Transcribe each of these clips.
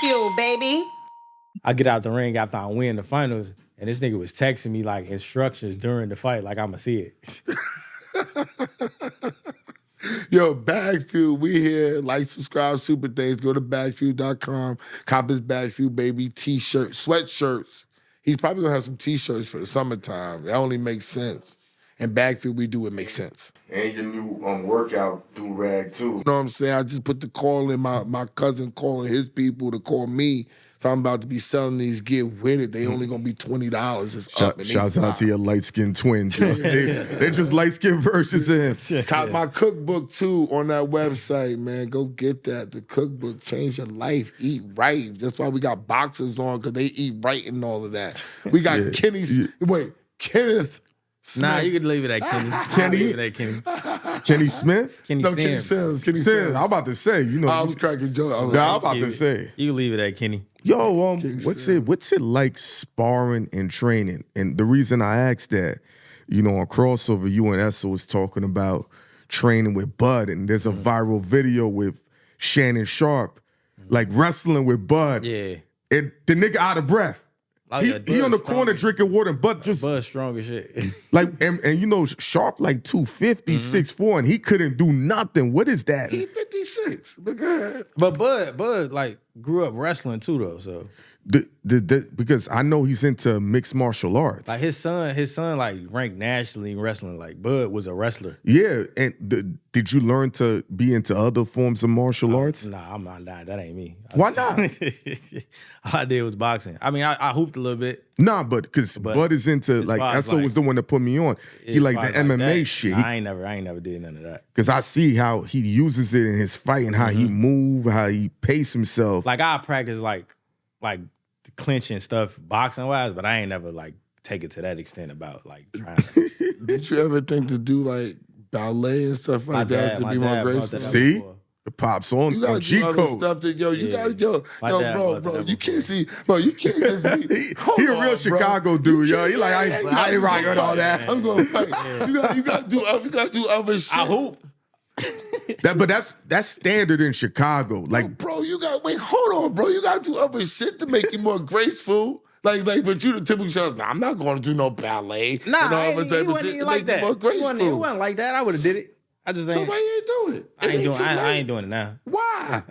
BagFuel, baby. I get out the ring after I win the finals, and this nigga was texting me like instructions during the fight, like I'ma see it. Yo, BagFuel, we here. Like, subscribe, super things. Go to BagFuel.com. Cop his BagFuel, baby. T-shirts, sweatshirts. He's probably gonna have some T-shirts for the summertime. That only makes sense. And BagFuel, we do it make sense. And your new workout do-rag, too. You know what I'm saying? I just put the call in, my cousin calling his people to call me. So I'm about to be selling these. Get with it. They only gonna be $20. It's up. Shouts out to your light-skinned twins. They're just light-skinned versions of him. Cop my cookbook too on that website, man. Go get that. The cookbook, change your life. Eat right. That's why we got boxers on, because they eat right and all of that. We got Kenneth Smith. Nah, you could leave it at Kenny. Leave it at Kenny. Kenny Smith? Kenny Sims. Kenny Sims. I'm about to say, you know. I was cracking jokes. I'm about to say. You can leave it at Kenny. Yo, what's it like sparring and training? And the reason I asked that, you know, on Crossover, you and Esso was talking about training with Bud, and there's a viral video with Shannon Sharp, like wrestling with Bud. Yeah. And the nigga out of breath. Oh, He on the corner drinking water, and Bud just Bud's strong as shit. like, and you know, Sharp like 250, 6'4", and he couldn't do nothing. What is that? He 56. But go ahead. But Bud like grew up wrestling too though, so Because I know he's into mixed martial arts. like his son like ranked nationally in wrestling. Like Bud was a wrestler. Yeah, and did you learn to be into other forms of martial arts? Nah, I'm not. That ain't me. Why not? All I did was boxing. I mean, I hooped a little bit. Nah, but because Bud is into, like, Esso was the one that put me on. He like the MMA shit. Nah, I ain't never did none of that. Because I see how he uses it in his fight and how he move, how he pace himself. Like I practice like the clinching stuff boxing wise, but I ain't never like take it to that extent about like trying to. Did you ever think to do like ballet and stuff like that to be more graceful? See? It pops on. You gotta do other stuff that bro. You can't see, bro. You can't just be. He a real Chicago dude, yo. He like I ain't rocking with all that. I'm gonna fight. You gotta do other shit. I hoop. But that's standard in Chicago. Like, bro, you got hold on, bro. You gotta do other shit to make you more graceful. Like, but you the typical shit. Nah, I'm not gonna do no ballet. Nah, and all that type of shit to make you more graceful. It wasn't like that. I would have did it. I just ain't. So why you ain't do it? I ain't doing it now. Why?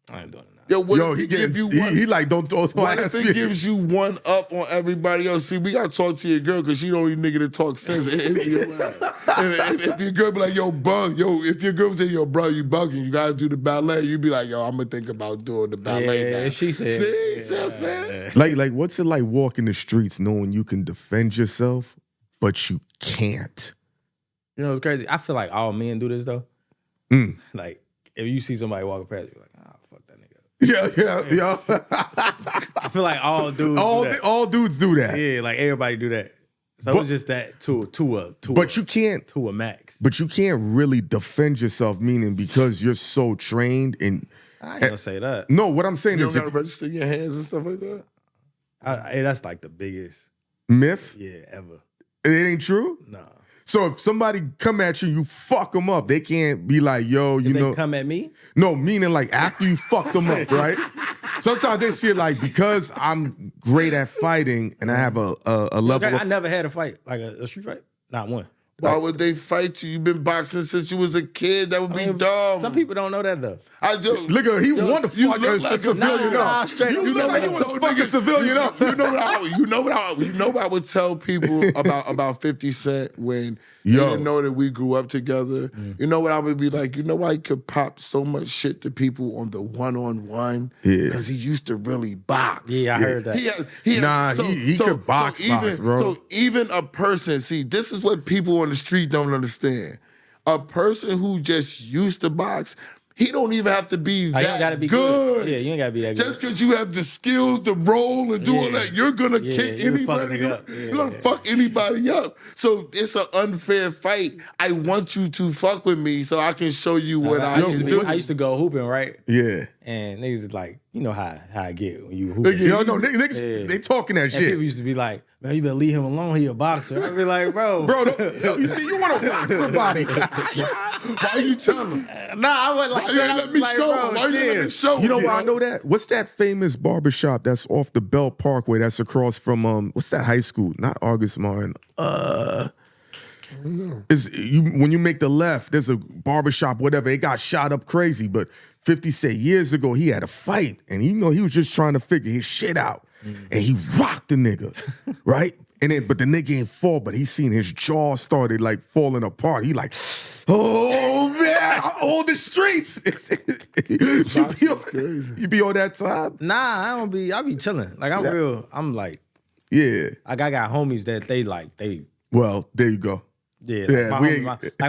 I ain't doing it now. Yo, he like don't what if it gives you one up on everybody else? See, we gotta talk to your girl because she don't even nigga to talk sense. If your girl be like, yo, if your girl say, yo, bro, you bugging, you gotta do the ballet, you be like, yo, I'm gonna think about doing the ballet now. She said. See what I'm saying? Like, what's it like walking the streets knowing you can defend yourself, but you can't? You know what's crazy? I feel like all men do this though. Like if you see somebody walking past, you're like, fuck that nigga. Yeah. I feel like all dudes. All dudes do that. Yeah, like everybody do that. So it's just that to a max. But you can't really defend yourself, meaning because you're so trained and. I ain't gonna say that. No, what I'm saying you is, don't gotta register your hands and stuff like that. That's like the biggest myth. Yeah, ever. It ain't true. No. So if somebody come at you, you fuck them up. They can't be like, yo, you know. They come at me? No, meaning like after you fuck them up, right? Sometimes they see it like, because I'm great at fighting and I have a level. I never had a fight, like a street fight. Not one. Why would they fight you? You've been boxing since you was a kid. That would be dumb. Some people don't know that though. Look at he want to fuck a civilian up. You look like you want to fuck a civilian up. You know what I would tell people about 50 Cent when they didn't know that we grew up together. You know what I would be like? You know why he could pop so much shit to people on the one-on-one? Because he used to really box. Yeah, I heard that. He could box, bro. So even a person, see, this is what people on the street don't understand. A person who just used to box, he don't even have to be that good. Yeah, you ain't gotta be that good. Just because you have the skills to roll and do all that, you're gonna kick anybody. You're gonna fuck anybody up. So it's an unfair fight. I want you to fuck with me so I can show you what I can do. I used to go hooping, right? Yeah. And niggas is like, you know how I get when you hoop. Yo, no, niggas, they talking that And shit. people used to be like, man, you better leave him alone. He a boxer. I'd be like, bro. Bro, you see, you want to rock somebody. Why you telling me? Nah, I wasn't like Why you that. let me show him? Why you let me show him? You know why I know that? What's that famous barbershop that's off the Bell Parkway that's across from, what's that high school? Not August Martin. When you make the left, there's a barbershop, whatever. It got shot up crazy, but 50 said years ago he had a fight, and he was just trying to figure his shit out, and he rocked the nigga, right? And then, but the nigga ain't fall, but he seen his jaw started like falling apart. He like, oh man, all the streets. you be on that time? Nah, I be chilling. Like I'm real. I'm like, yeah. Like I got homies that they. Well, there you go. Yeah, Yeah,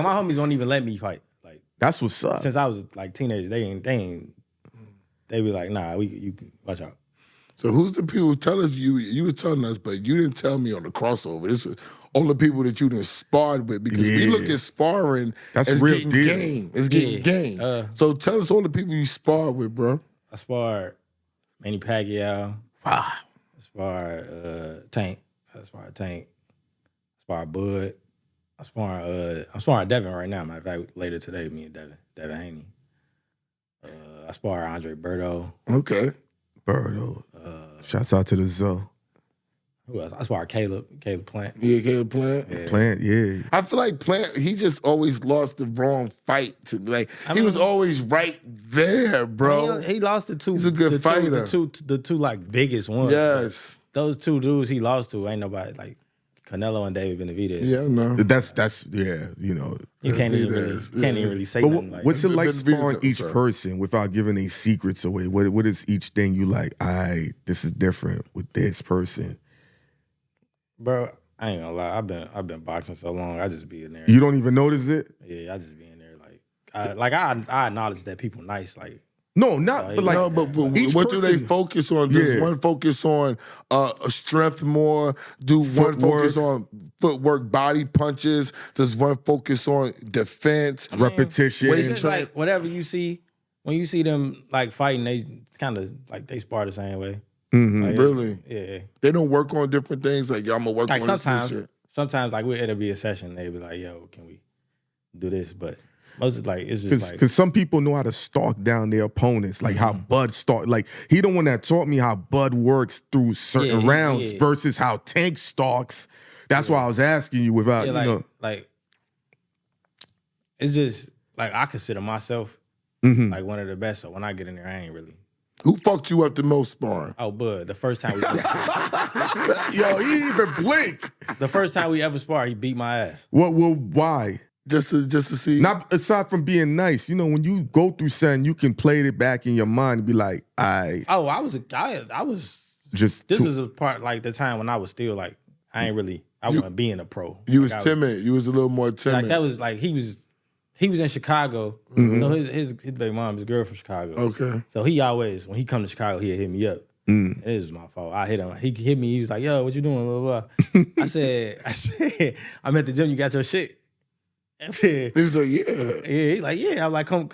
my homies don't even let me fight. Like that's what's up. Since I was like teenagers, they be like, nah, you watch out. So who's the people who tell us you were telling us, but you didn't tell me on the crossover. This was all the people that you done sparred with, because we look at sparring as real getting deal. game. It's getting game. So tell us all the people you sparred with, bro. I sparred Manny Pacquiao. Wow. I sparred Tank. I sparred Bud. I'm sparring Devin right now. Matter of fact, later today, me and Devin Haney. I sparred Andre Berto. Okay. Berto. Shouts out to the Zoe. Who else? I sparred Caleb Plant. Yeah, Caleb Plant. Yeah. Plant, yeah. I feel like Plant, he just always lost the wrong fight. He was always right there, bro. He lost the two. He's a good fighter. The two like biggest ones. Yes. Those two dudes he lost to ain't nobody like Canelo and David Benavidez. Yeah, no. That's yeah, you know. You can't even really say But nothing like what's it like Benavidez, sparring each sorry. person without giving any secrets away? What is each thing you like, this is different with this person? Bro, I ain't gonna lie. I've been boxing so long. I just be in there. You don't even notice it? Yeah, I just be in there I acknowledge that people nice. Like No, not but like No, but each what do they person- focus on? Does Yeah. one focus on strength more? Do one focus on footwork, body punches? Does one focus on defense? repetition. Wait, it's just like whatever you see when you see them like fighting, they kind of like they spar the same way. Like, Really? Yeah. They don't work on different things? Like, I'm going to work Like on this shit. sometimes like it'll be a session. They be like, "Yo, can we do this?" But most of like it's just like Because some people know how to stalk down their opponents, like how Bud stalk. Like he the one that taught me how Bud works through certain rounds versus how Tank stalks. That's why I was asking you without like it's just like I consider myself like one of the best. So when I get in there, I ain't really. Who fucked you up the most sparring? Oh, Bud, the first time yo, he didn't even blink. the first time we ever sparred, he beat my ass. Why? Just to see? Not aside from being nice, you know, when you go through something, you can play it back in your mind and be like, I was just this was a part like the time when I was still like I wasn't being a pro. You like, was timid. You was a little more timid. Like that was like he was in Chicago. So his baby mom is a girl from Chicago. Okay. So he always, when he come to Chicago, he'd hit me up. And it was my fault. I hit him. He hit me. He was like, "Yo, what you doing?" Blah, blah, blah. I said, "I'm at the gym. You got your shit?" I said, He was like, yeah. "Yeah." He's like, "Yeah." I'm like, "Come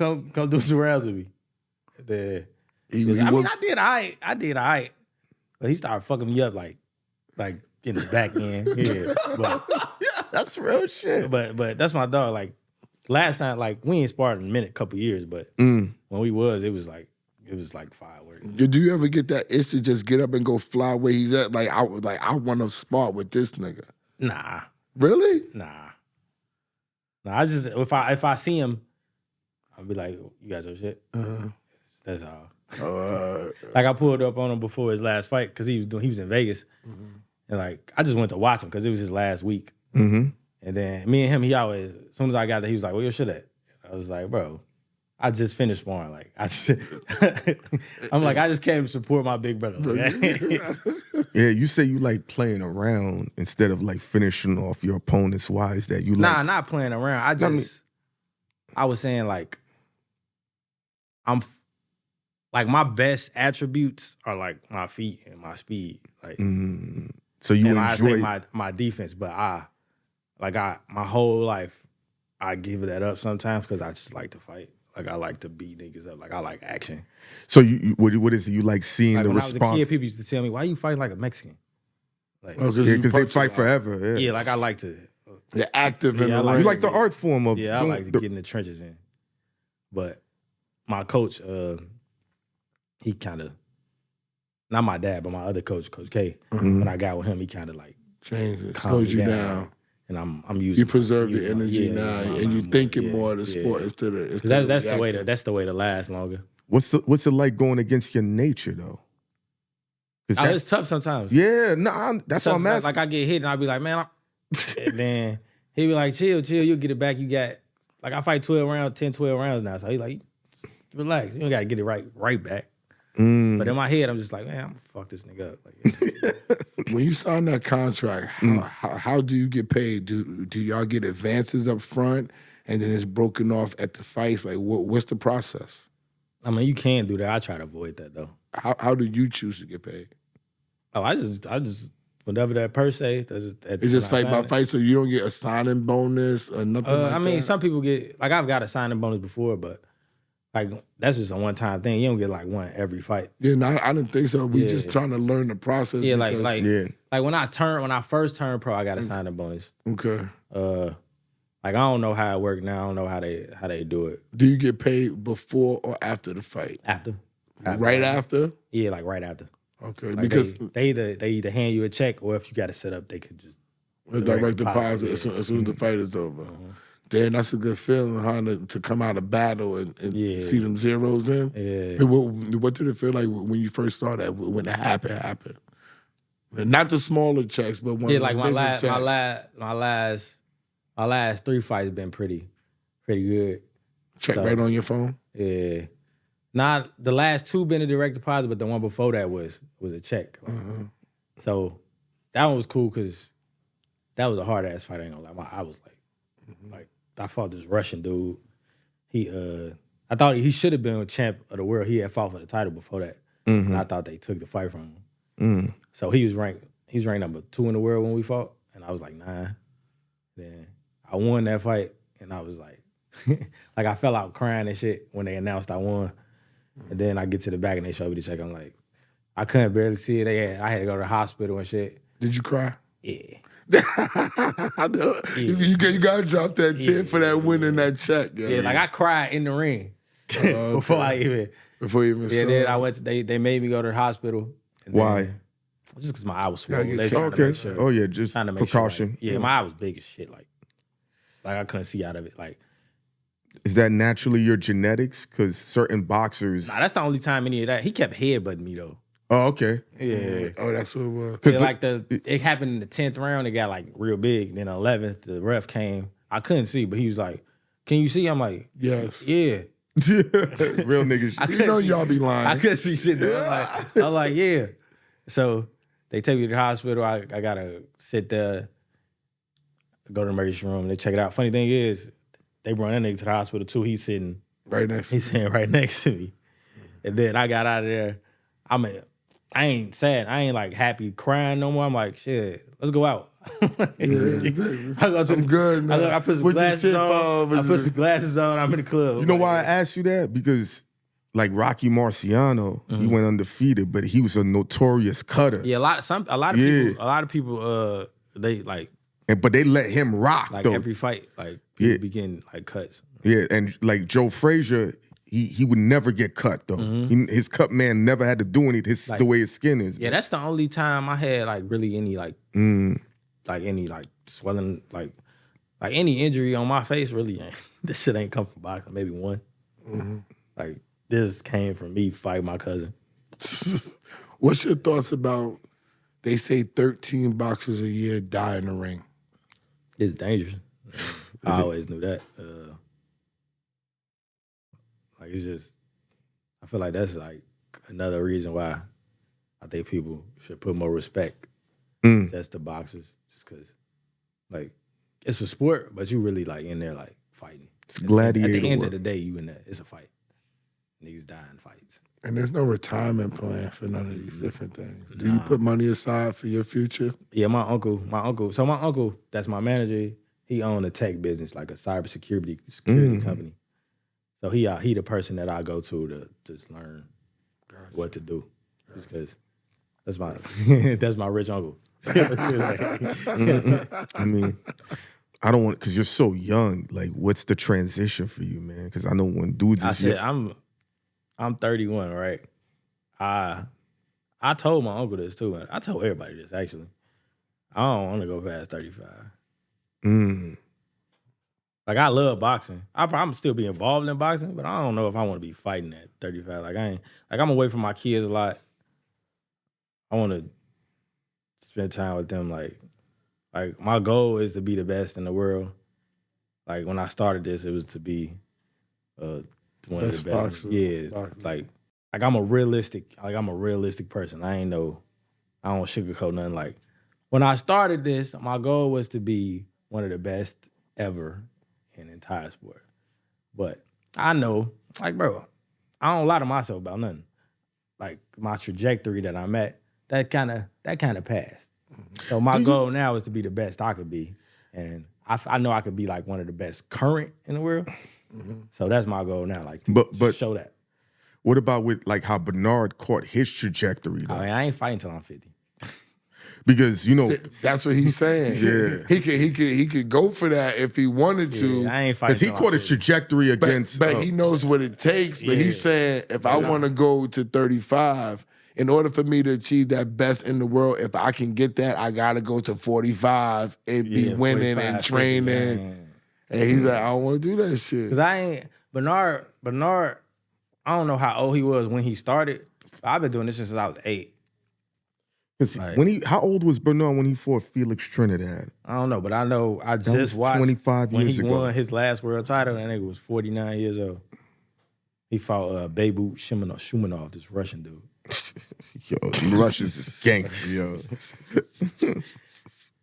do some rounds with me." Then, I did all right. But he started fucking me up like in the back end. Yeah. But, that's real shit. But that's my dog. Like last time, like we ain't sparred in a minute, couple years, but when we was, it was like fireworks. Do you ever get that itch to just get up and go fly where he's at? Like I want to spar with this nigga. Nah. Really? Nah. I just if I see him, I'll be like, "You got your shit." That's all. Like I pulled up on him before his last fight because he was in Vegas, and like I just went to watch him because it was his last week. And then me and him, he always, as soon as I got there, he was like, "Where your shit at?" I was like, "Bro, I just finished sparring. Like I'm like, I just came to support my big brother." Yeah, you say you like playing around instead of like finishing off your opponents. Why is that? You like not playing around. I was saying like I'm like my best attributes are like my feet and my speed. Like so you and enjoy I say my defense, but my whole life I give that up sometimes because I just like to fight. Like I like to beat niggas up. Like I like action. So what is it? You like seeing Like the when response? I was a kid, people used to tell me, "Why you fighting like a Mexican?" Like, because they fight forever. Yeah. yeah, like I like to. You're active in Yeah, I the like- ring. You like the art form of Yeah, I doing like to get in the trenches in. But my coach, he kind of, not my dad, but my other coach, Coach K. When I got with him, he kind of like Change it, calmed slows me you down. And I'm using. You preserve using your my- energy yeah, now, using my and you mind thinking yeah, more of the yeah. sport instead of That's the way reacting. that's the way to last longer. What's it like going against your nature though? Oh, it's tough sometimes. Yeah, no, that's what I'm asking. Like I get hit and I be like, man, and then he be like, chill, you'll get it back. You got like I fight 12 rounds now. So he like, relax. You don't gotta get it right back. But in my head, I'm just like, man, I'm gonna fuck this nigga up. Like, When you sign that contract, how do you get paid? Do y'all get advances up front and then it's broken off at the fights? Like what's the process? I mean, you can do that. I try to avoid that though. How do you choose to get paid? Oh, I just whatever that per se. It's just fight by fight, so you don't get a signing bonus or nothing like that? I mean, some people get, like I've got a signing bonus before, but like that's just a one-time thing. You don't get like one every fight. Yeah, no, I didn't think so. We just trying to learn the process. Yeah, because, like when I first turned pro, I got a signing bonus. Okay. Like I don't know how it worked now. I don't know how they do it. Do you get paid before or after the fight? After. Right after? Yeah, like right after. Okay, Like because they either hand you a check or if you got it set up, they could just direct deposit as soon as the fight is over. Then that's a good feeling, huh? To come out of battle and see them zeros in. Yeah. And what did it feel like when you first saw that? When it happened? And not the smaller checks, but one. Yeah, of the like bigger my last 3 fights been pretty good. check right on your phone. Yeah. Not the last 2 been a direct deposit, but the one before that was a check. So that one was cool because that was a hard ass fight. I ain't gonna lie. I was like I fought this Russian dude. I thought he should have been a champ of the world. He had fought for the title before that. And I thought they took the fight from him. So he was ranked number 2 in the world when we fought, and I was like 9. Then I won that fight, and I was like, like I fell out crying and shit when they announced I won. And then I get to the back and they show me the check. I'm like, I couldn't barely see it. I had to go to the hospital and shit. Did you cry? Yeah. You gotta drop that 10 for that win and that check. Yeah, like I cried in the ring before I even. Before you even Yeah, saw then it. I went. They made me go to the hospital. And Why? then, just because my eye was swollen. get They checked. trying to Okay. make sure. Oh yeah, just Trying to make sure, precaution. like, yeah, my eye was big as shit. Like I couldn't see out of it. Like, Is that naturally your genetics? Because certain boxers. nah, that's the only time any of that. He kept headbutting me though. Oh, okay. Yeah. Oh, that's what it was. Yeah, like it happened in the 10th round. It got like real big. Then 11th, the ref came. I couldn't see, but he was like, "Can you see?" I'm like, Yes. "Yeah." Real niggas. You know y'all be lying. I couldn't see shit. Though. I'm like, yeah. So they take me to the hospital. I gotta sit there, go to the emergency room. They check it out. Funny thing is, they brought that nigga to the hospital too. He's sitting right next to me. And then I got out of there. I ain't sad. I ain't like happy crying no more. I'm like, shit, let's go out. I go to I'm good now. I put some With your glasses shit on. for- I put some glasses on. I'm in the club. You know why I asked you that? Because like Rocky Marciano, he went undefeated, but he was a notorious cutter. Yeah, a lot of people, they like But they let him rock like though. every fight, like people be getting like cuts. Yeah, and like Joe Frazier, he would never get cut though. His cut man never had to do anything. Like, the way his skin is. Yeah, that's the only time I had like really any like any like swelling, like any injury on my face. Really, ain't. This shit ain't come from boxing. Maybe one. Like this came from me fighting my cousin. What's your thoughts about? They say 13 boxers a year die in the ring. It's dangerous. I always knew that. Like it's just, I feel like that's like another reason why I think people should put more respect just to boxers, just because, like, it's a sport, but you really like in there like fighting. It's gladiator At the end work. of the day, you in there. It's a fight. Niggas die in fights. And there's no retirement plan for none of these different things. Do you put money aside for your future? Yeah, my uncle. So my uncle, that's my manager. He owned a tech business, like a cybersecurity company. So he the person that I go to just learn what to do. Just because that's my rich uncle. I mean, I don't want, because you're so young. Like, what's the transition for you, man? Because I know when dudes is I'm 31, right? I told my uncle this too. I told everybody this actually. I don't want to go past 35. Like, I love boxing. I'm still be involved in boxing, but I don't know if I want to be fighting at 35. Like, I'm away from my kids a lot. I want to spend time with them. Like my goal is to be the best in the world. Like, when I started this, it was to be one of the best. Boxer. Yeah, like I'm a realistic person. I don't sugarcoat nothing. Like, when I started this, my goal was to be one of the best ever in the entire sport. But I know, like, bro, I don't lie to myself about nothing. Like, my trajectory that I'm at, that kind of passed. So my goal now is to be the best I could be. And I know I could be like one of the best current in the world. So that's my goal now, like, to show that. What about with like how Bernard caught his trajectory though? I mean, I ain't fighting till I'm 50. Because that's what he's saying. Yeah, he could go for that if he wanted to. Yeah, I ain't fighting. Because he caught his trajectory against. But he knows what it takes. But he's saying, if I want to go to 35, in order for me to achieve that best in the world, if I can get that, I got to go to 45 and be winning and training. 50, and he's like, I don't want to do that shit. Because I ain't Bernard. I don't know how old he was when he started. But I've been doing this since I was 8. Like, how old was Bernard when he fought Felix Trinidad? I don't know, but I know I just watched 25 years when ago. he won his last world title. That nigga was 49 years old. He fought Beirut Shumanov, this Russian dude. Yo, Russians is gangster, yo.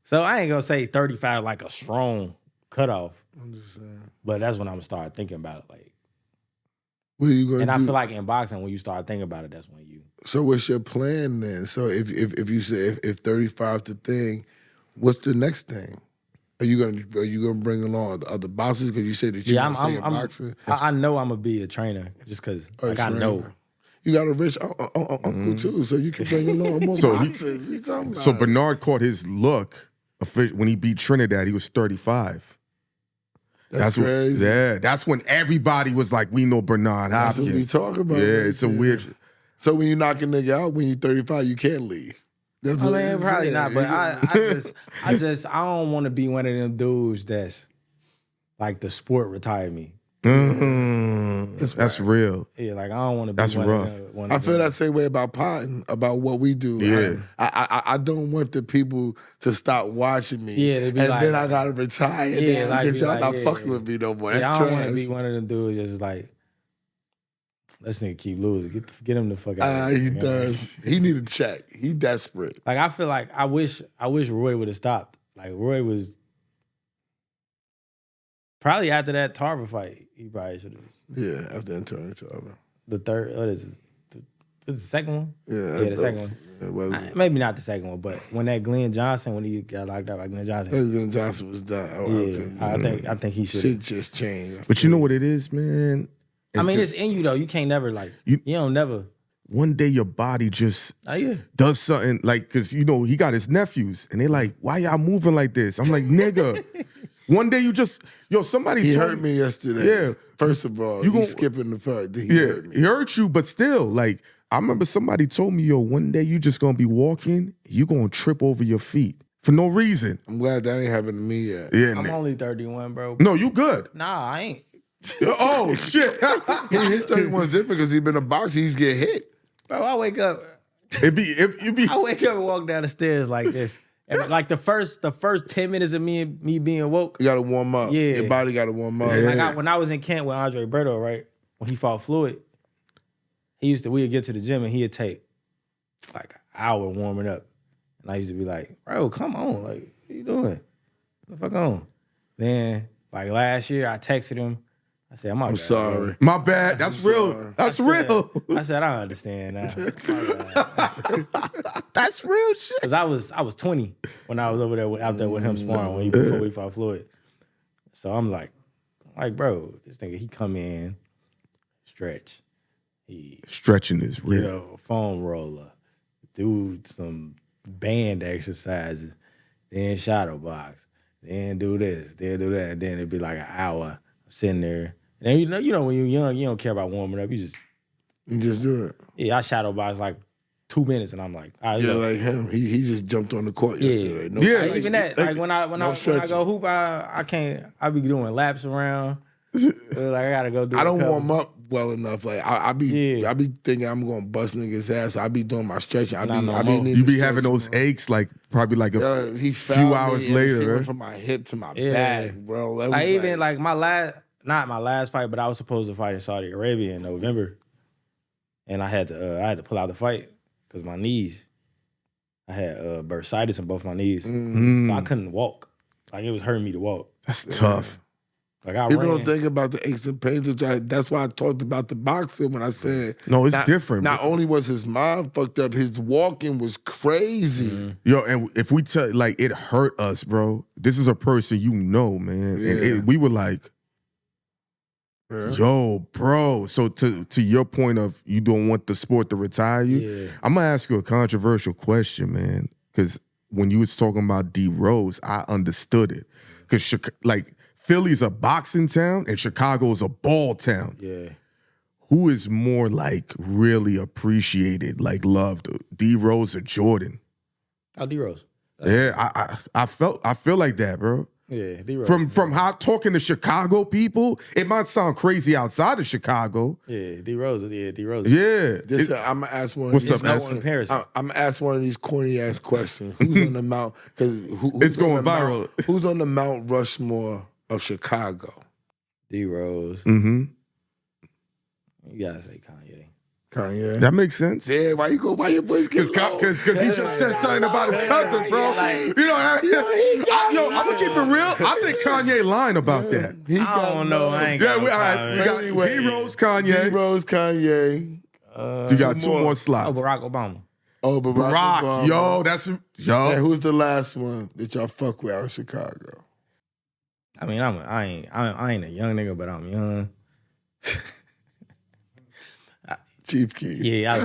So I ain't gonna say 35 like a strong cutoff. I'm just saying. But that's when I'm gonna start thinking about it. Like, what are you gonna do? I feel like in boxing, when you start thinking about it, that's when you. So what's your plan then? So if you say if 35's the thing, what's the next thing? Are you gonna bring along the other boxers? Because you said that you want to stay in boxing. I know I'm gonna be a trainer just because I know. You got a rich uncle too, so you can bring along more boxers. So Bernard caught his look when he beat Trinidad. He was 35. That's crazy. That's when everybody was like, "We know Bernard Hopkins." That's what we talk about. Yeah, it's a weird. So when you knock a nigga out when you're 35, you can't leave. That's what probably not. But I don't want to be one of them dudes that's like the sport retired me. That's real. Yeah, like I don't want to be. That's rough. I feel that same way about potting, about what we do. Yeah, I don't want the people to stop watching me. Yeah, and like, then I gotta retire. Yeah, because y'all not fucking with me no more. That's I trash. don't want to be one of them dudes just like, this nigga keep losing. Get him the fuck out. He does. He need a check. He desperate. Like, I feel like I wish Roy would have stopped. Like, Roy was probably after that Tarver fight. He probably should have. Yeah, after entering Tarver. The third. What is it? This is the second one? Yeah, the second one. Yeah, maybe not the second one, but when that Glenn Johnson, when he got locked out by Glenn Johnson. Glenn Johnson was done. I think he should. Shit just changed. But you know what it is, man? I mean, it's in you though. You can't never like you don't never. One day your body just does something like, because you know he got his nephews and they like, why y'all moving like this? I'm like, nigga. One day you just somebody. He hurt me yesterday. Yeah. First of all, he's skipping the part. He hurt me. He hurt you, but still, like, I remember somebody told me, one day you just gonna be walking, you gonna trip over your feet for no reason. I'm glad that ain't happened to me yet. Yeah, I'm only 31, bro. No, you good. Nah, I ain't. Oh shit! His 31's different because he's been a boxer. He's get hit. Bro, I wake up. It be. I wake up and walk down the stairs like this. And like the first 10 minutes of me being woke. You gotta warm up. Yeah. Your body gotta warm up. Like when I was in camp with Andre Berto, right? When he fought Floyd, we would get to the gym and he'd take like an hour warming up. And I used to be like, bro, come on. Like, what you doing? What the fuck on? Then, like last year, I texted him. I said, I'm sorry. My bad. That's real. Sorry. That's real. I said, I don't understand now. That's real shit. Because I was 20 when I was over there out there with him sparring before we fought Floyd. So I'm like, bro, this nigga, he come in stretch. He Stretching is get real. a foam roller, do some band exercises, then shadow box, then do this, then do that, and then it'd be like an hour sitting there. And you know when you're young, you don't care about warming up. You just do it. Yeah, I shadow box like 2 minutes, and I'm like, all right, Yeah, look. like him. He just jumped on the court yesterday. No, Yeah, Like, even that, like when I no stretching. go hoop, I can't. I be doing laps around. Like I gotta go do. I don't warm up well enough. Like I be Yeah. thinking I'm gonna bust niggas ass. I be doing my stretching. I Nah, be no I be more. needing You to be having stretch those more. aches like probably like a He few found hours me, and later. she went Right? from my hip to my Yeah. back, bro. That was Like even like not my last fight, but I was supposed to fight in Saudi Arabia in November, and I had to pull out the fight because my knees. I had bursitis in both my knees, so I couldn't walk. Like it was hurting me to walk. That's tough. Like I People ran. don't think about the aches and pains. That's why I talked about the boxing when I said No, it's different. Not only was his mind fucked up, his walking was crazy. Yo, and if we tell, like, it hurt us, bro. This is a person you know, man. Yeah. And we were like, yo, bro. So to your point of you don't want the sport to retire you, Yeah. I'm gonna ask you a controversial question, man. Because when you was talking about D Rose, I understood it. Because like Philly's a boxing town and Chicago is a ball town. Yeah. Who is more like really appreciated, like loved, D Rose or Jordan? Oh, D Rose. Yeah, I feel like that, bro. Yeah, D Rose. From how talking to Chicago people, it might sound crazy outside of Chicago. Yeah, D Rose. Yeah, D Rose. Yeah. I'm gonna ask one. What's of these up, no comparison. I'm gonna ask one of these corny ass questions. Who's on the Mount? Because It's going viral. Who's on the Mount Rushmore of Chicago? D Rose. Mm-hmm. You gotta say Kanye. Kanye. That makes sense. Yeah, why your voice get low? Because he just said something about his cousin, bro. You know, I'm gonna keep it real. I think Kanye lying about that. I don't know. I ain't Yeah, got we no got Kanye. D Rose, Kanye. D Rose, Kanye. You got two more Oh, slots. Barack Obama. Oh, Barack, Obama. yo, that's Yeah, who's the last one that y'all fuck with out of Chicago? I mean, I ain't a young nigga, but I'm young. Chief Keef. Yeah,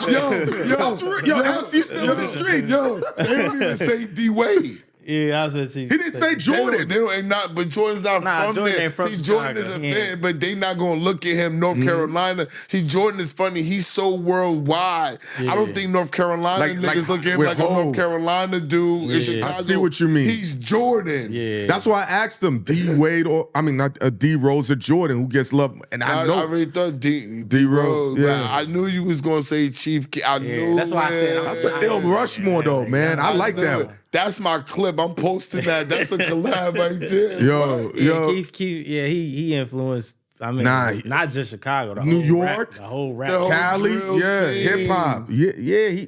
Yo, LC still in the street, yo. They don't even say D Wade. yeah, I was what she. He didn't say Jordan. They don't ain't not, but Jordan's not Nah, from Jordan there. ain't from See, Jordan is Chicago. a Yeah. fan, but they not gonna look at him. North Carolina. See, Jordan is funny. He's so worldwide. I don't think North Carolina niggas look at him with like a North Hov. Carolina dude in Chicago. I see what you mean. He's Jordan. Yeah, That's why I asked him D Wade not D Rose or Jordan who gets love. And I know I really thought D Rose, but yeah. I knew you was gonna say Chief Keef. I knew that's why I said it. that's an ill Rushmore though, man. I like knew that it. one. That's my clip. I'm posting that. That's a collab right there. Yo, Keef, yeah, he influenced. I mean, Nah, not just Chicago, the New whole rap, York, the whole rap. the whole Cali, drill yeah, scene. hip hop, yeah.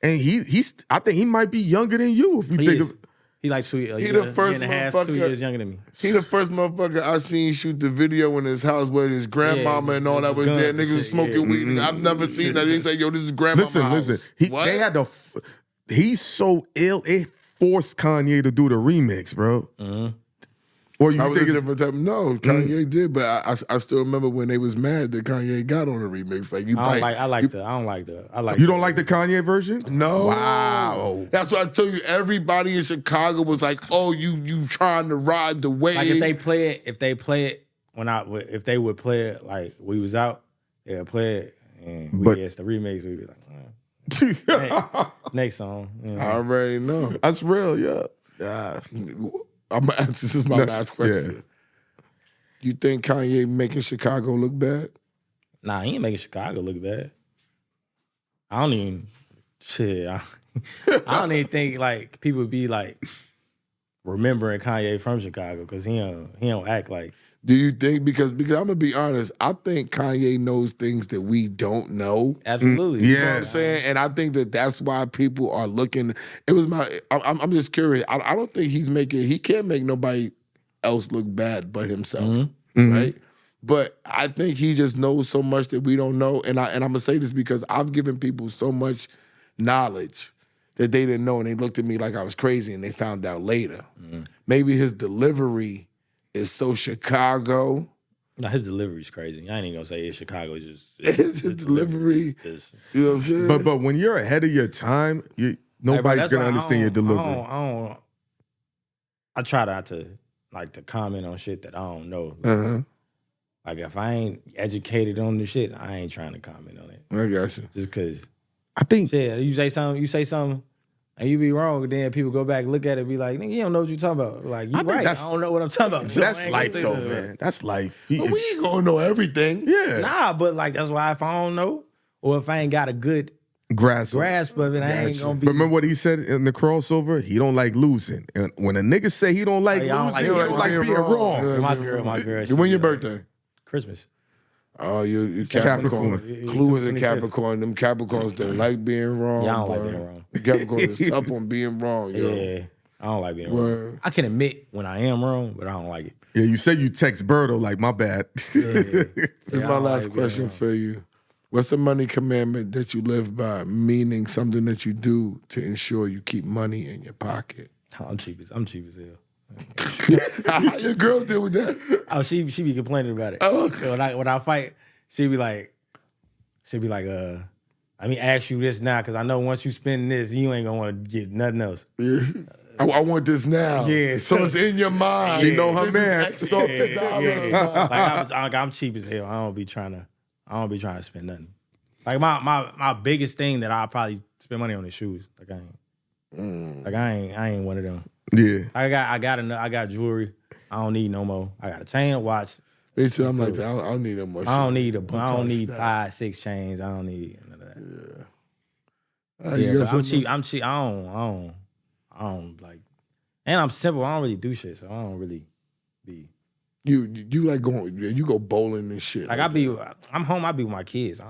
He's. I think he might be younger than you if you He think is. of. He like 2 years. He the first and a half, motherfucker- 2 years younger than me. He the first motherfucker I seen shoot the video in his house where his grandmama and all that was guns there. and Niggas shit, smoking yeah. weed. I've never seen that. They say, yo, this is grandmama's house. Listen. What? They had to. He's so ill. It forced Kanye to do the remix, bro. Or you I was a think it's different type. No, Kanye did, but I still remember when they was mad that Kanye got on the remix. Like you, I don't like the. you don't like the Kanye version? No. Wow. That's why I tell you, everybody in Chicago was like, oh, you trying to ride the wave. Like if they play it, if they would play it like we was out, they'll play it, and But- it's the remix. We'd be like, next song. You know. I already know. That's real, yeah. I'm gonna ask, this is my last question. You think Kanye making Chicago look bad? Nah, he ain't making Chicago look bad. I don't even I don't even think like people be like remembering Kanye from Chicago because he don't act like. Do you think because I'm gonna be honest, I think Kanye knows things that we don't know. Absolutely. You know what I'm saying? And I think that's why people are looking. It was I'm just curious. I don't think he can't make nobody else look bad but himself. Right? But I think he just knows so much that we don't know. And I'm gonna say this because I've given people so much knowledge that they didn't know, and they looked at me like I was crazy and they found out later. Maybe his delivery It's so Chicago. Nah, his delivery's crazy. I ain't even gonna say it's Chicago. It's His delivery. Just, You know what I'm saying? But when you're ahead of your time, nobody's gonna understand your delivery. I try not to comment on shit that I don't know. Like if I ain't educated on the shit, I ain't trying to comment on it. I got you. Just cause I think you say something, and you be wrong, then people go back, look at it, be like, nigga, you don't know what you talking about. Like, you right, I don't know what I'm talking about. So that's life though, man. That's life. But we ain't gonna know everything. Yeah. Nah, but like that's why if I don't know, or if I ain't got a good grasp of it, I ain't gonna be. But remember what he said in the crossover? He don't like losing. And when a nigga say he don't like losing, he don't like being wrong. Yeah, my girl. When your birthday? Christmas. Oh, you Capricorn. Clue is a Capricorn. Them Capricorns that like being wrong. Yeah, I don't like being wrong. Capricorn is tough on being wrong, yo. Yeah, I don't like being wrong. I can admit when I am wrong, but I don't like it. Yeah, you say you text Berto like, my bad. This is my last question for you. What's the money commandment that you live by? Meaning something that you do to ensure you keep money in your pocket. I'm cheap as hell. How your girl deal with that? Oh, she be complaining about it. Oh, okay. So when I fight, she be like, I mean, ask you this now because I know once you spend this, you ain't gonna want to get nothing else. Yeah. I want this now. Yeah, so it's in your mind. She know her man. Like I'm cheap as hell. I don't be trying to spend nothing. Like my biggest thing that I'll probably spend money on is shoes. Like I ain't one of them. Yeah. I got jewelry. I don't need no more. I got a chain, a watch. Me too. I'm like that. I don't need no more. I don't need 5, 6 chains. I don't need none of that. Yeah. But I'm cheap. I don't like, and I'm simple. I don't really do shit, so I don't really be. You like going? You go bowling and shit. Like I'm home. I be with my kids.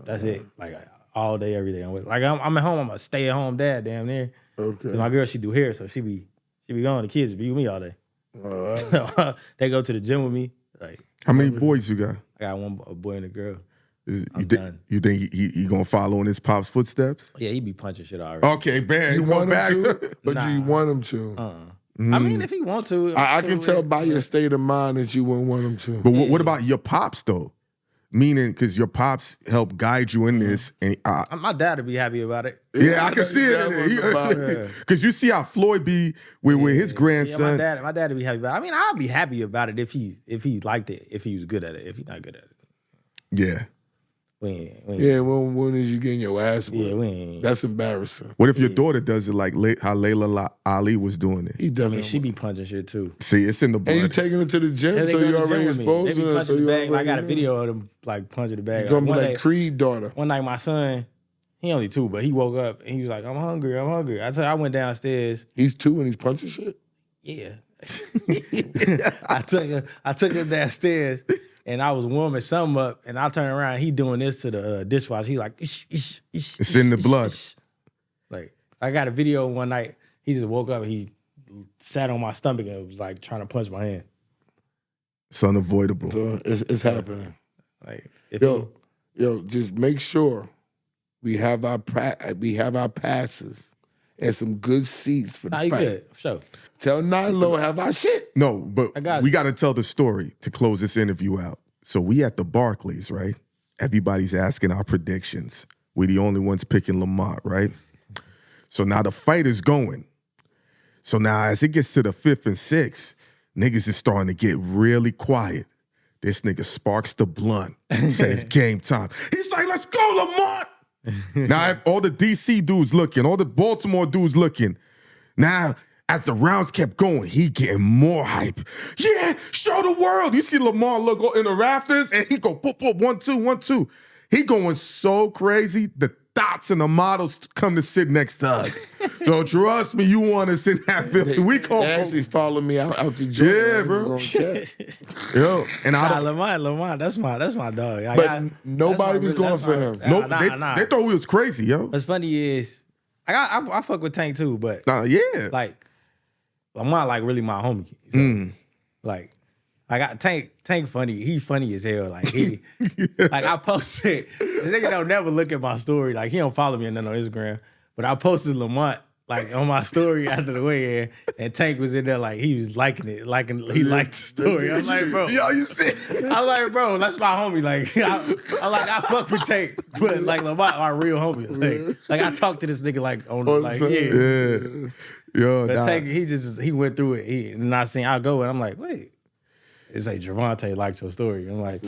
That's it. Like all day, every day. I'm at home. I'm a stay-at-home dad. Damn near. Okay. My girl, she do hair, so she be going. The kids be with me all day. They go to the gym with me. Like, how many boys you got? I got a boy and a girl. You think he gonna follow in his pop's footsteps? Yeah, he be punching shit already. Okay, man. You want him to? But do you want him to? I mean, if he want to. I can tell by your state of mind that you wouldn't want him to. But what about your pops, though? Meaning, because your pops helped guide you in this. And my dad would be happy about it. Yeah, I can see it. Because you see how Floyd be with his grandson. Yeah, my dad would be happy about it. I mean, I'd be happy about it if he liked it, if he was good at it. If he's not good at it. Yeah. When is you getting your ass whipped? Yeah, that's embarrassing. What if your daughter does it like how Layla Ali was doing it? He definitely. She be punching shit too. See, it's in the blood. And you taking her to the gym, so you already exposed her. So you I got a video of them like punching the bag. You're gonna be like Creed daughter. One night, my son, he only 2, but he woke up and he was like, "I'm hungry. I went downstairs. He's 2 and he's punching shit. Yeah. I took him downstairs. And I was warming something up, and I turned around. He doing this to the dishwasher. He like, it's in the blood. Like, I got a video one night. He just woke up. And he sat on my stomach and was like trying to punch my hand. It's unavoidable. So it's happening. Like, yo, just make sure we have our passes and some good seats for the fight. Good, for sure. Tell Nilo have our shit. No, but we got to tell the story to close this interview out. So we at the Barclays, right? Everybody's asking our predictions. We the only ones picking Lamont, right? So now the fight is going. So now as it gets to the 5th and 6th, niggas is starting to get really quiet. This nigga sparks the blunt. Said it's game time. He's like, let's go, Lamont. Now I have all the DC dudes looking, all the Baltimore dudes looking. Now, as the rounds kept going, he getting more hype. Yeah, show the world. You see Lamar look in the rafters, and he go, boop, boop, 1, 2, 1, 2. He going so crazy, the dots and the models come to sit next to us. So trust me, you want us in that building. We they actually follow me out the joint. Yeah, bro. Yo, and Lamont, that's my dog. But nobody was going for him. They thought we was crazy, yo. What's funny is, I fuck with Tank too, but like Lamont like really my homie. So, like I got Tank funny. He funny as hell. Like he like I posted. The nigga don't never look at my story. Like he don't follow me on Instagram. But I posted Lamont like on my story after the weigh-in, and Tank was in there like he was liking it, he liked the story. I'm like, bro, Yo, you see? I'm like, bro, that's my homie. Like, I fuck with Tank, but like Lamont, my real homie. Like I talked to this nigga like on like Yeah. Yo, But nah. Tank, he went through it. And I seen I go and I'm like, wait, it's like Javante liked your story. I'm like,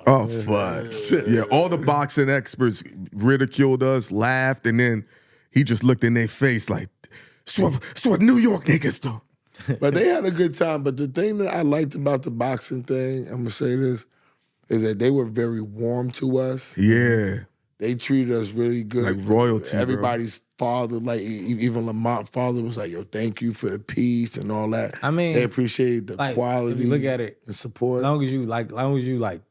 Oh, fuck. Yeah, all the boxing experts ridiculed us, laughed, and then he just looked in their face like, so what New York niggas do. But they had a good time. But the thing that I liked about the boxing thing, I'm going to say this, is that they were very warm to us. Yeah. They treated us really good. Like royalty, Everybody's father, like even Lamont's father was like, yo, thank you for the peace and all that. I mean, they appreciated the like, quality. If you look at it, and support. as long as you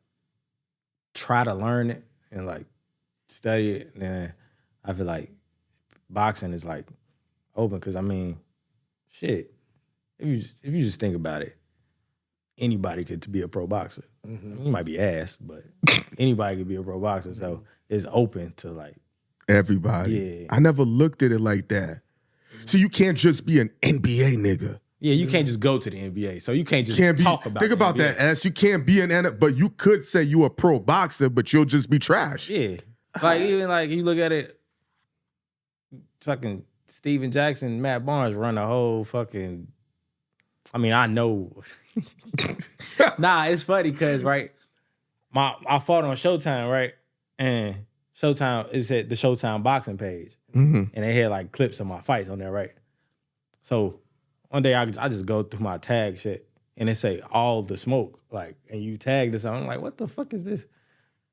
try to learn it and like study it, then I feel like boxing is like open. Cause I mean, shit, if you just think about it, anybody could be a pro boxer. You might be ass, but anybody could be a pro boxer. So it's open to like everybody. Yeah. I never looked at it like that. So you can't just be an NBA nigga. Yeah, you can't just go to the NBA. So you can't just talk about Think the about NBA. that, S. You can't be but you could say you a pro boxer, but you'll just be trash. Yeah. Like even like you look at it, fucking Steven Jackson, Matt Barnes run a whole fucking, I mean, I know. Nah, it's funny because, right, I fought on Showtime, right? And Showtime, it said the Showtime boxing page. And they had like clips of my fights on there, right? So one day I just go through my tag shit and it say all the smoke, like, and you tag this. I'm like, what the fuck is this?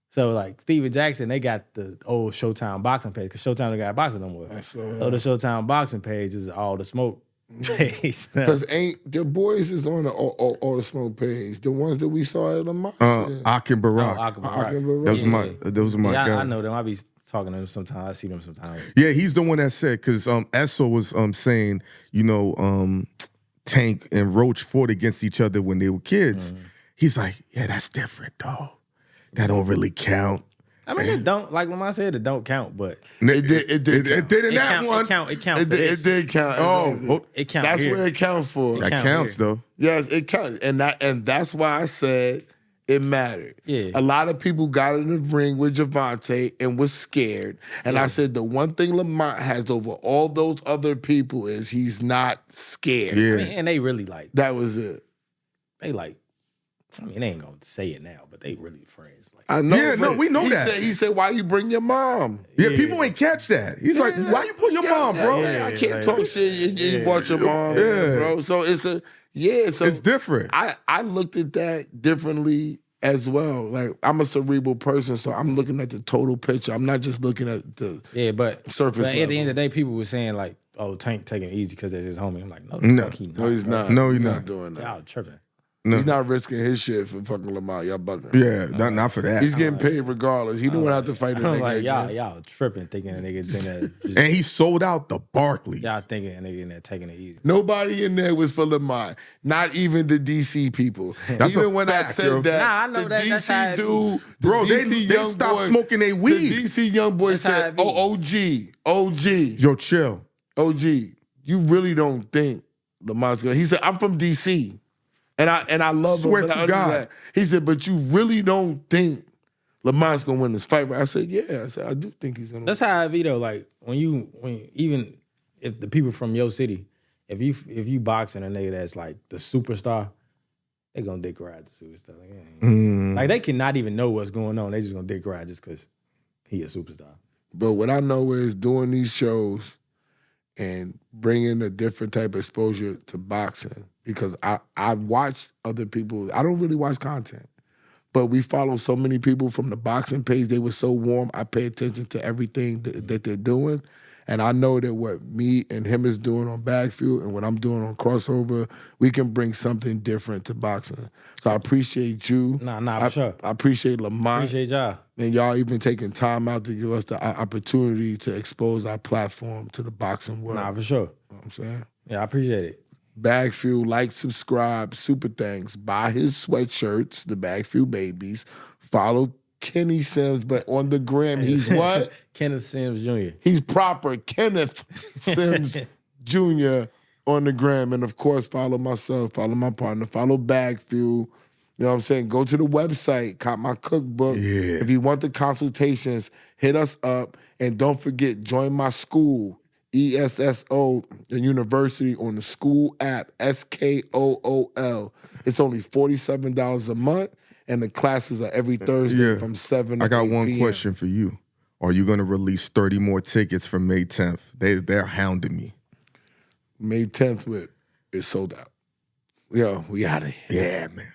So like Steven Jackson, they got the old Showtime boxing page because Showtime don't got boxing no more. So the Showtime boxing page is all the smoke page. Because the boys is on the all the smoke page. The ones that we saw at Lamont. Akin Barak. Akin Barak. Those are my guys. I know them. I be talking to them sometimes. I see them sometimes. Yeah, he's the one that said, because Esso was saying, Tank and Roach fought against each other when they were kids. He's like, yeah, that's different, though. That don't really count. I mean, it don't, like Lamont said, it don't count, but It did it in that one. It counts. It did count. It counts. That's here. where it counts for. That counts, though. Yes, it counts. And that's why I said it mattered. Yeah. A lot of people got in the ring with Javante and was scared. And I said the one thing Lamont has over all those other people is he's not scared. Yeah. I mean, and they really like, That was it. they like, I mean, they ain't gonna say it now, but they really friends. Like, I know. Yeah, no, we know that. He said, why you bring your mom? Yeah, people ain't catch that. He's like, why you put your mom, bro? Yeah, I can't talk shit. You brought your mom, bro. So it's so It's different. I looked at that differently as well. Like, I'm a cerebral person, so I'm looking at the total picture. I'm not just looking at the surface But at level. the end of the day, people were saying like, "Oh, Tank taking it easy because it's his homie." I'm like, no, No. fuck, he not. No, he's not. No, he's He's not. doing that. Y'all tripping. No. He's not risking his shit for fucking Lamont. Y'all bugging. Yeah, not for that. He's getting paid regardless. He don't have to fight a I'm nigga. like, again. y'all tripping, thinking a nigga's in there. And he sold out the Barclays. Y'all thinking a nigga in there taking it easy. Nobody in there was for Lamont. Not even the DC people. That's even a when I fact, said yo. that, Nah, I know the that. That's how DC it be. dude, the Bro, they DC young stopped boy, smoking their weed. The DC young boy That's how said, it be. "Oh, OG, Yo, chill. OG, you really don't think Lamont's gonna?" He said, "I'm from DC, and I love Swear him." But to I God. understand. He said, "But you really don't think Lamont's gonna win this fight?" Right? I said, "Yeah." I said, "I do think he's gonna." That's how it be though. Like when even if the people from your city, if you boxing a nigga that's like the superstar, they gonna dick ride the superstar. Like they cannot even know what's going on. They just gonna dick ride just because he a superstar. But what I know is doing these shows and bringing a different type of exposure to boxing, because I watch other people. I don't really watch content, but we follow so many people from the boxing page. They were so warm. I pay attention to everything that they're doing. And I know that what me and him is doing on BagFuel and what I'm doing on Crossover, we can bring something different to boxing. So I appreciate you. For sure. I appreciate Lamont. Appreciate y'all. And y'all even taking time out to give us the opportunity to expose our platform to the boxing world. Nah, for sure. You know what I'm saying? Yeah, I appreciate it. BagFuel, like, subscribe, super thanks. Buy his sweatshirts, the BagFuel Babies. Follow Kenny Sims, but on the gram, he's what? Kenneth Sims Jr. He's proper. Kenneth Sims Jr. on the gram. And of course, follow myself, follow my partner, follow BagFuel. You know what I'm saying? Go to the website, cop my cookbook. Yeah. If you want the consultations, hit us up. And don't forget, join my school, ESSO University, on the school app, SKOOL. It's only $47 a month, and the classes are every Thursday from 7 to 8 I got one p.m. question for you. Are you going to release 30 more tickets for May 10th? They're hounding me. May 10th, it's sold out. Yo, we out of here. Yeah, man.